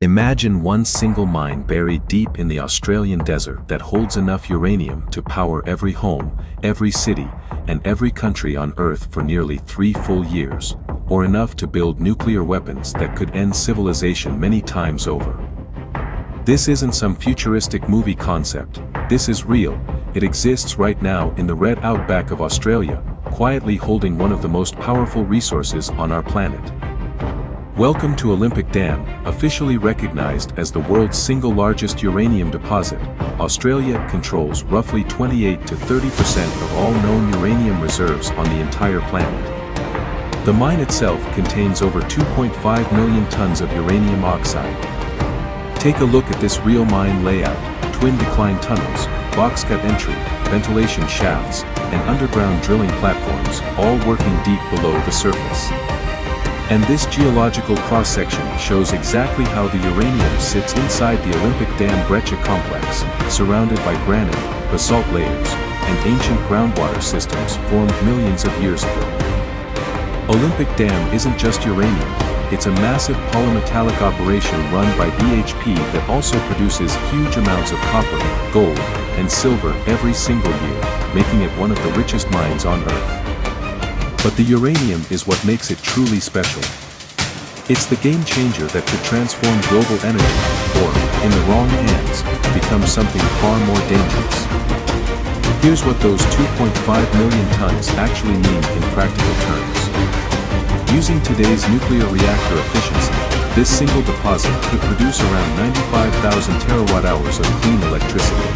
Imagine one single mine buried deep in the Australian desert that holds enough uranium to power every home, every city, and every country on Earth for nearly 3 full years, or enough to build nuclear weapons that could end civilization many times over. This isn't some futuristic movie concept, this is real. It exists right now in the red outback of Australia, quietly holding one of the most powerful resources on our planet. Welcome to Olympic Dam, officially recognized as the world's single largest uranium deposit. Australia controls roughly 28 to 30% of all known uranium reserves on the entire planet. The mine itself contains over 2.5 million tons of uranium oxide. Take a look at this real mine layout: twin decline tunnels, box cut entry, ventilation shafts, and underground drilling platforms, all working deep below the surface. And this geological cross-section shows exactly how the uranium sits inside the Olympic Dam breccia complex, surrounded by granite, basalt layers, and ancient groundwater systems formed millions of years ago. Olympic Dam isn't just uranium, it's a massive polymetallic operation run by BHP that also produces huge amounts of copper, gold, and silver every single year, making it one of the richest mines on Earth. But the uranium is what makes it truly special. It's the game changer that could transform global energy, or, in the wrong hands, become something far more dangerous. Here's what those 2.5 million tons actually mean in practical terms. Using today's nuclear reactor efficiency, this single deposit could produce around 95,000 terawatt-hours of clean electricity.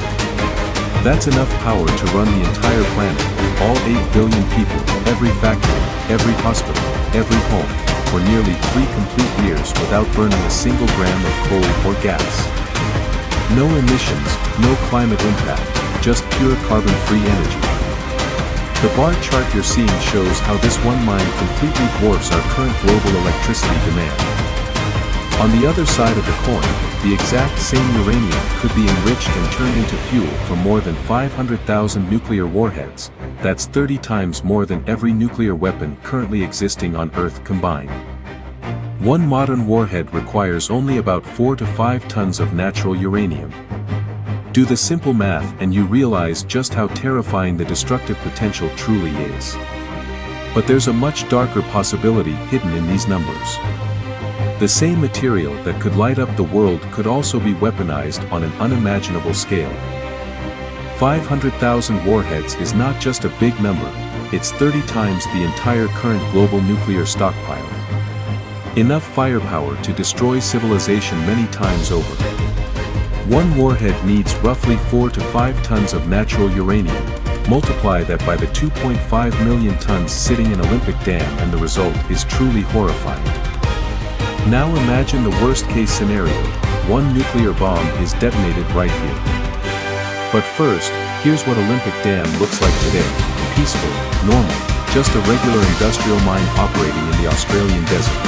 That's enough power to run the entire planet, all 8 billion people, every factory, every hospital, every home, for nearly 3 complete years without burning a single gram of coal or gas. No emissions, no climate impact, just pure carbon-free energy. The bar chart you're seeing shows how this one mine completely dwarfs our current global electricity demand. On the other side of the coin, the exact same uranium could be enriched and turned into fuel for more than 500,000 nuclear warheads. That's 30 times more than every nuclear weapon currently existing on Earth combined. One modern warhead requires only about 4 to 5 tons of natural uranium. Do the simple math and you realize just how terrifying the destructive potential truly is. But there's a much darker possibility hidden in these numbers. The same material that could light up the world could also be weaponized on an unimaginable scale. 500,000 warheads is not just a big number, it's 30 times the entire current global nuclear stockpile. Enough firepower to destroy civilization many times over. One warhead needs roughly 4 to 5 tons of natural uranium. Multiply that by the 2.5 million tons sitting in Olympic Dam and the result is truly horrifying. Now imagine the worst-case scenario: one nuclear bomb is detonated right here. But first, here's what Olympic Dam looks like today: peaceful, normal, just a regular industrial mine operating in the Australian desert.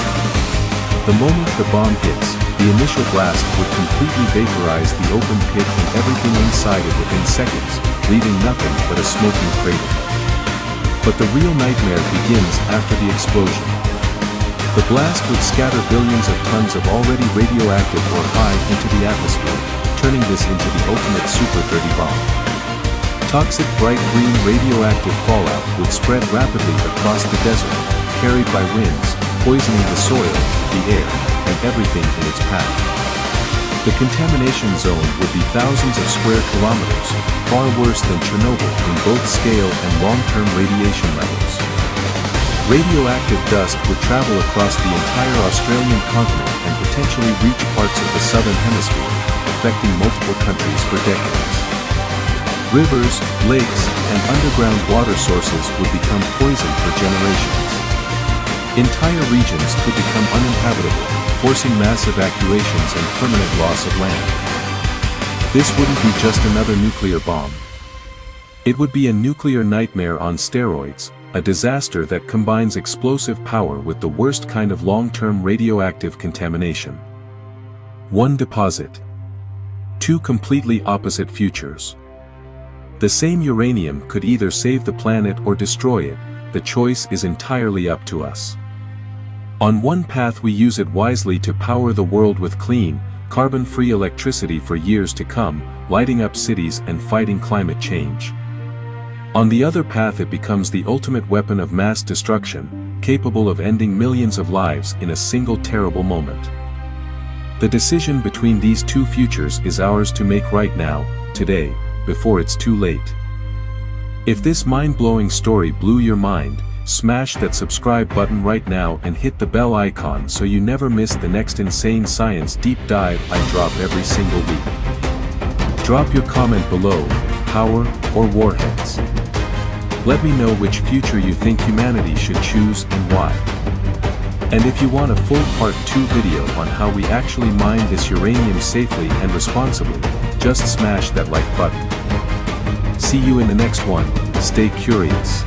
The moment the bomb hits, the initial blast would completely vaporize the open pit and everything inside it within seconds, leaving nothing but a smoking crater. But the real nightmare begins after the explosion. The blast would scatter billions of tons of already radioactive or high into the atmosphere, turning this into the ultimate super dirty bomb. Toxic bright green radioactive fallout would spread rapidly across the desert, carried by winds, poisoning the soil, the air, and everything in its path. The contamination zone would be thousands of square kilometers, far worse than Chernobyl in both scale and long-term radiation levels. Radioactive dust would travel across the entire Australian continent and potentially reach parts of the southern hemisphere, affecting multiple countries for decades. Rivers, lakes, and underground water sources would become poisoned for generations. Entire regions could become uninhabitable, forcing mass evacuations and permanent loss of land. This wouldn't be just another nuclear bomb. It would be a nuclear nightmare on steroids, a disaster that combines explosive power with the worst kind of long-term radioactive contamination. One deposit. Two completely opposite futures. The same uranium could either save the planet or destroy it. The choice is entirely up to us. On one path we use it wisely to power the world with clean, carbon-free electricity for years to come, lighting up cities and fighting climate change. On the other path it becomes the ultimate weapon of mass destruction, capable of ending millions of lives in a single terrible moment. The decision between these two futures is ours to make right now, today, before it's too late. If this mind-blowing story blew your mind, smash that subscribe button right now and hit the bell icon so you never miss the next insane science deep dive I drop every single week. Drop your comment below, power or warheads. Let me know which future you think humanity should choose and why. And if you want a full part 2 video on how we actually mine this uranium safely and responsibly, just smash that like button. See you in the next one, stay curious.